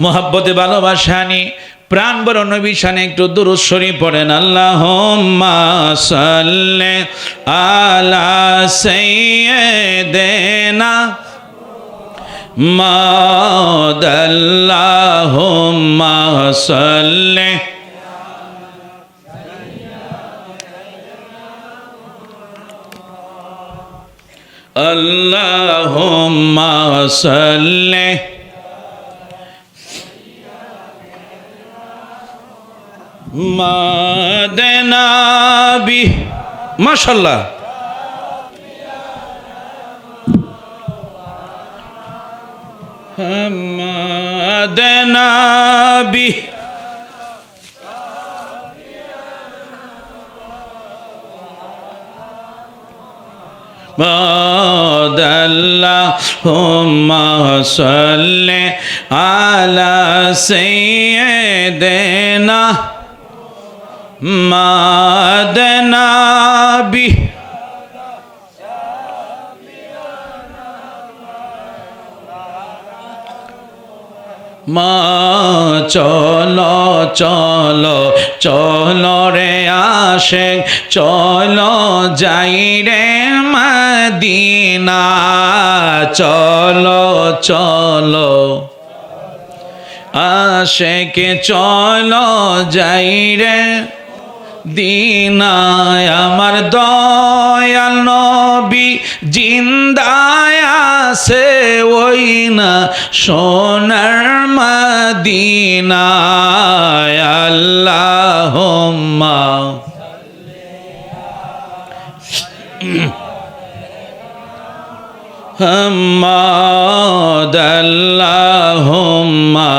মোহাব্বতে ভালোবাসা নিয়ে প্রাণ বড় নবী শানে একটু দুরূদ শরীফ পড়েন। আল্লাহুম্মা সাল্লি আলা সাইয়্যিদিনা মুহাম্মাদ। আল্লাহুম্মা সাল্লি আল্লাহুম্মা সাল্লি মাদনাবি। মাশাআল্লাহ। মাদনাবি আল্লাহুম্মা সাল্লি আলা সাইয়্যিদিনা মাদনাবি। মা চলো চলো চলো রে আশিক চলো যাই রে মদিনা। চলো চলো আশিক চলো যাই রে দিনায়। আমার দয়াল নবী জিন্দায় আছে ওই না সোনার মদিনায়। আল্লাহুম্মা মুহাম্মাদ। আল্লাহুম্মা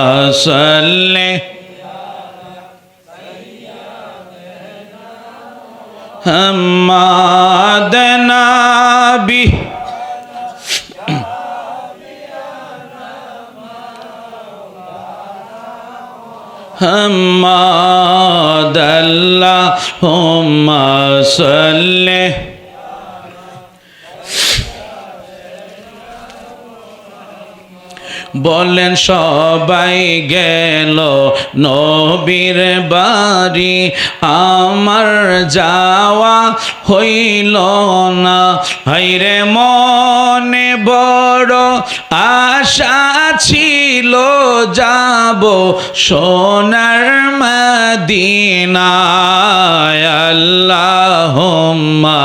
সাল্লি মাদনাবি। মুহাম্মাদ। আল্লাহুম্মা সাল্লি বলেন সবাই গেল নবীর বাড়ি, আমার যাওয়া হইল না। হায়রে মনে বড় আশা ছিল যাব সোনার মদিনায়। আল্লাহুম্মা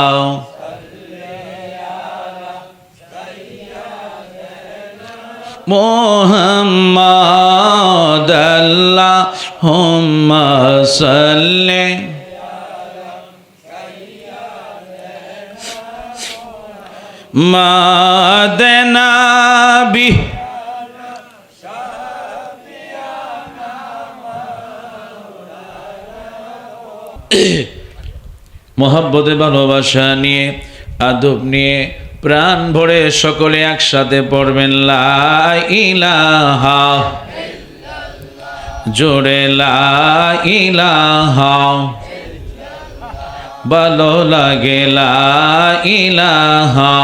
মুহাম্মাদ। আল্লাহুম্মা সাল্লি মাদনাবি। মোহাব্বতে ভালোবাসা নিয়ে আদব নিয়ে প্রাণ ভরে সকলে একসাথে পড়বেন লা ইলাহা জোরে লা ইলাহা। ভালো লাগে লা ইলাহা।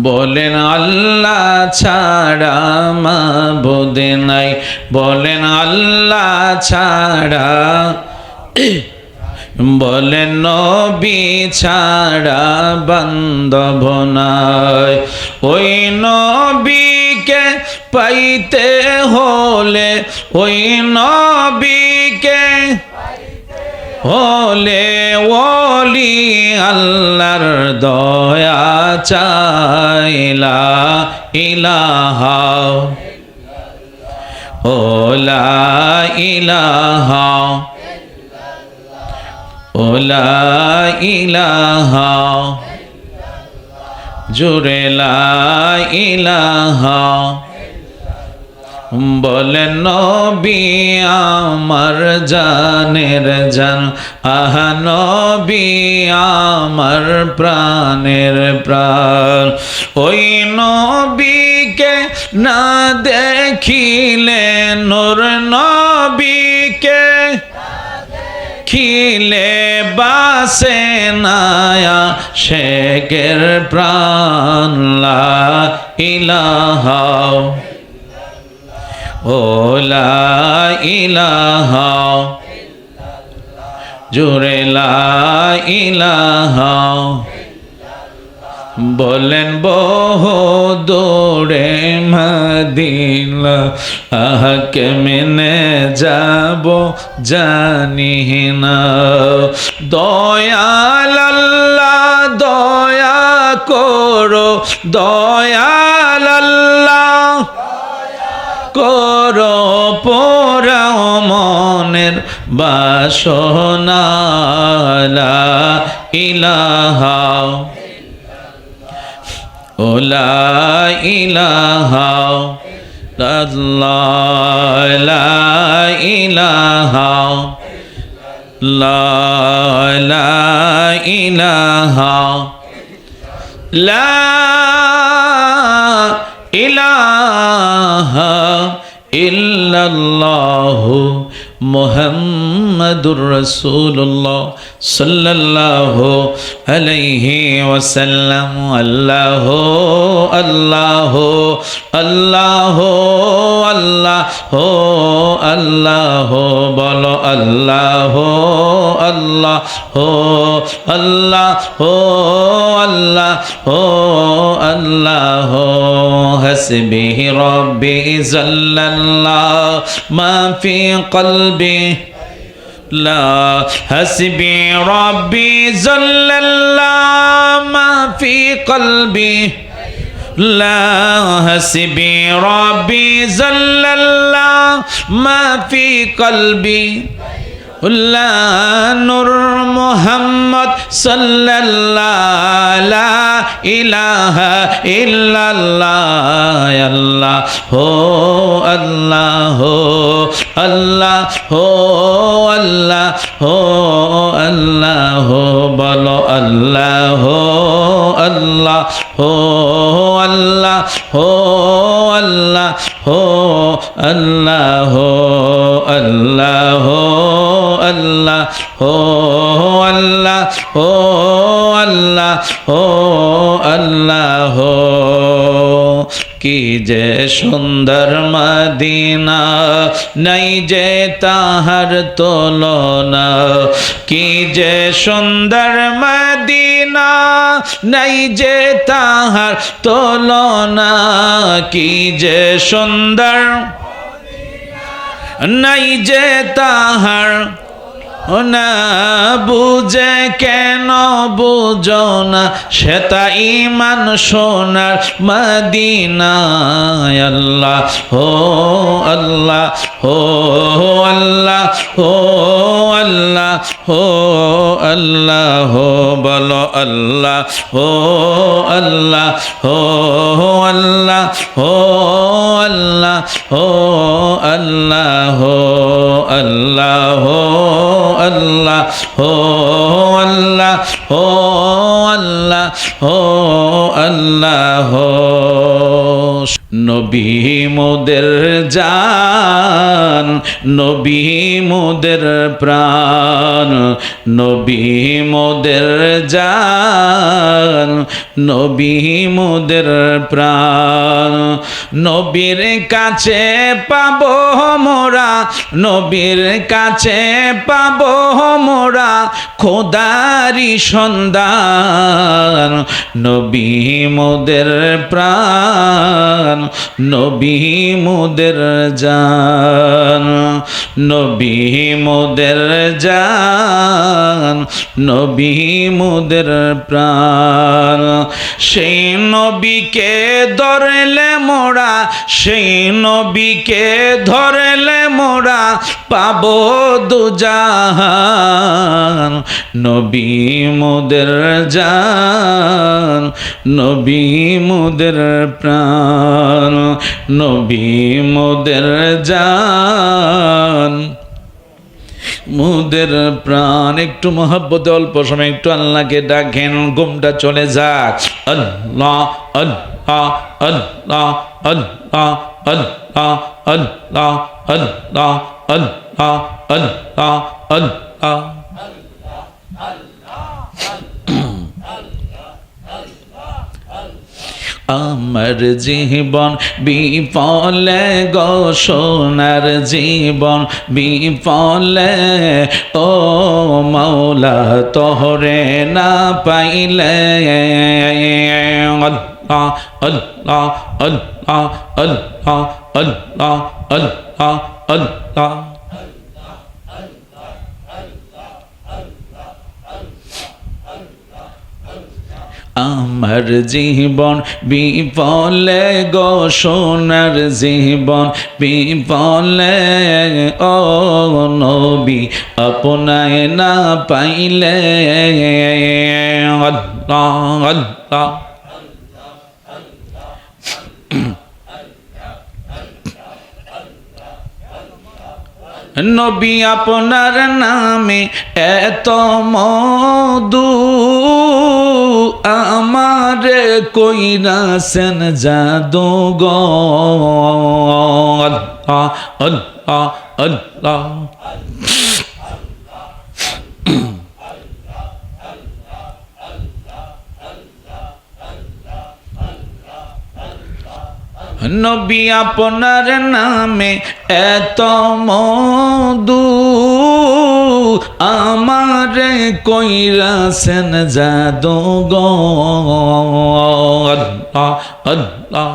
বলেন আল্লাহ ছাড়া মাবুদ নাই, বলেন আল্লাহ ছাড়া, বলেন নবী ছাড়া বান্ধব নাই। ওই নবীকে পাইতে হলে, ওই নবীকে হলে ওলি আল্লাহর দয়া চাইলা ইলাহা ও লা ইলাহা ও লা ইলাহা জোরে লা ইলাহা। বলেন নবী আমার জানের জান, আহা নবী আমার প্রাণের প্রাণ। ওই নবীকে না দেখিলে, নূর নবীকে খিলে বাসে নায়া শেখের প্রাণ লা ইলাহা ও লা ইলাহা জোরে লা ইলাহা বলেন বহু দূরে মদিনা কেমনে যাব জানি না দয়াল আল্লাহ দয়া করো দয়াল আল্লাহ করো পোড়াও মনের বাসনা লা ইলাহা ও লা ইলাহা ইল্লাল্লাহ লা ইলাহা লা ইলাহা লা ইলাহা ইল্লাল্লাহু মুহাম্মাদুর রাসূলুল্লাহ সাল্লাল্লাহু আলাইহি ওয়াসাল্লাম আল্লাহ আল্লাহ আল্লাহ আল্লাহ আল্লাহ বলো আল্লাহ আল্লাহ আল্লাহ আল্লাহ আল্লাহ হাসবি রব্বি জাল্লাল্লাহ মা ফি কলবি লা হাসবি রব্বি জাল্লাল্লাহ মা ফি কলবি লা হাসবি রব্বি জাল্লাল্লাহ মা ফি কলবি লা নূর মুহাম্মদ সাল্লাল্লাহু লা ইলাহা ইল্লাল্লাহ আল্লাহ আল্লাহ আল্লাহ আল্লাহ আল্লাহ বলো আল্লাহ আল্লাহ আল্লাহ আল্লাহ আল্লাহ আল্লাহ আল্লাহ আল্লাহ কি যে সুন্দর মদিনা নাই যে তাহার তুলনা কি যে সুন্দর মদিনা নাই যে তাহার তুলনা কি যে সুন্দর নাই যে তাহার না বুঝে কেন বুঝো না সেটা ইমান সোনার মদিনায় আল্লাহ হো আল্লাহ হো আল্লাহ হো আল্লাহ হো আল্লাহ হো বলো আল্লাহ হো আল্লাহ হো আল্লাহ হো আল্লাহ হো আল্লাহ হো আল্লাহ হো আল্লাহ হো আল্লাহ হো আল্লাহ হো আল্লাহ হো নবী মোদের জান নবী মোদের প্রাণ নবী মোদের জান নবী মোদের প্রাণ নবীর কাছে পাবো মোরা নবীর কাছে পাবো মোরা খোদারি সন্ধান নবী মোদের প্রাণ নবী মোদের জান নবী মোদের জান নবী মোদের প্রাণ সেই নবীকে ধরলে মোরা সেই নবীকে ধরলে মোরা পাবো দুজাহান নবী মোদের জান নবী মোদের প্রাণ নবী মোদের জান মুদের প্রাণ একটু মহব্বতে অল্প সময় একটু আল্লাহকে ডাকেন ঘুমটা চলে যাক আল্লাহ আল্লাহ আল্লাহ আল্লাহ আল্লাহ আল্লাহ আল্লাহ আল্লাহ আল্লাহ আল্লাহ আমার জীবন বিফলে গো সোনার জীবন বিফলে ও মাওলা তোহরে না পাইলে আল্লাহ আল্লাহ আল্লাহ আল্লাহ আল্লাহ আল্লাহ আল্লাহ আমার জীবন বিফলে গো সোনার জীবন বিফলে ও নবী আপনায় না পাইলে আল্লাহ আল্লাহ নবী আপনার নামে এত মধু আমারে কইরাছেন জাদু গো আল্লাহ আল্লাহ আল্লাহ নবী আপনার নামে এত মধু আমারে কইরাছেন জাদু গো আল্লাহ আল্লাহ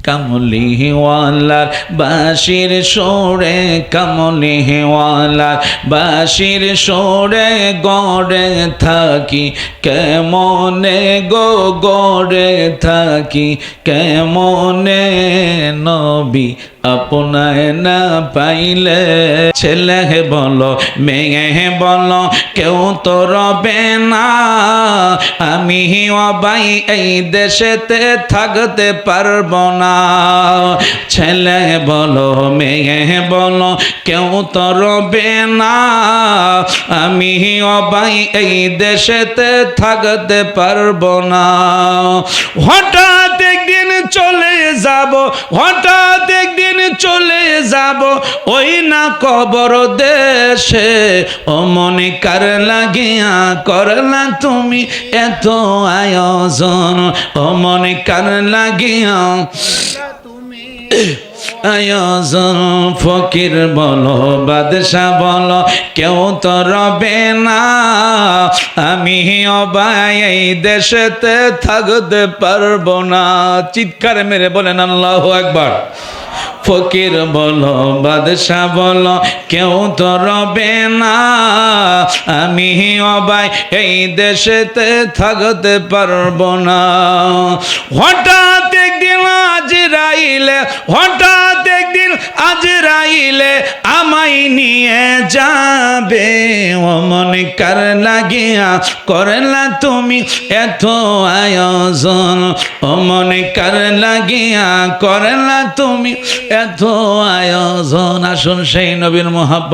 কামলিওয়ালার বাঁশির সুরে কামলিওয়ালার বাঁশির সুরে গড়ে থাকি কেমনে গো গড়ে থাকি কেমনে নবী আপনায় না পাইলে ছেলে বলো মেয়ে বলো কেউ তো রবে না আমি অবাই এই দেশেতে থাকতে পারবো না ছেলে বলো মেয়ে বলো কেউ তো রবে না আমি অবাই এই দেশেতে থাকতে পারবো না হঠাৎ একদিন চলে যাব হঠাৎ একদিন চলে যাব ওই না কবর দেশে ও মনে কার লাগিয়া করলা তুমি এত আয়োজন ও মনে কার লাগিয়া আয়োজন ফকির বলো বাদশা বলো কেউ তো রবে না আমি অবাই এই দেশেতে থাকতে পারবো না চিৎকার মেরে বলেন আল্লাহু আকবার ফকির বলো বাদশা বলো কেউ তো রবে না আমি অবাই এই দেশেতে থাকতে পারবো না হঠাৎ একদিন আজরাইলে হঠাৎ একদিন আজরাইলে আমায় নিয়ে যাবে ও মনে কার লাগিয়া করলা তুমি এত আয়োজন ও মনে কার লাগিয়া করলা তুমি এত আয়োজন আসুন সেই নবীর মোহাব্বত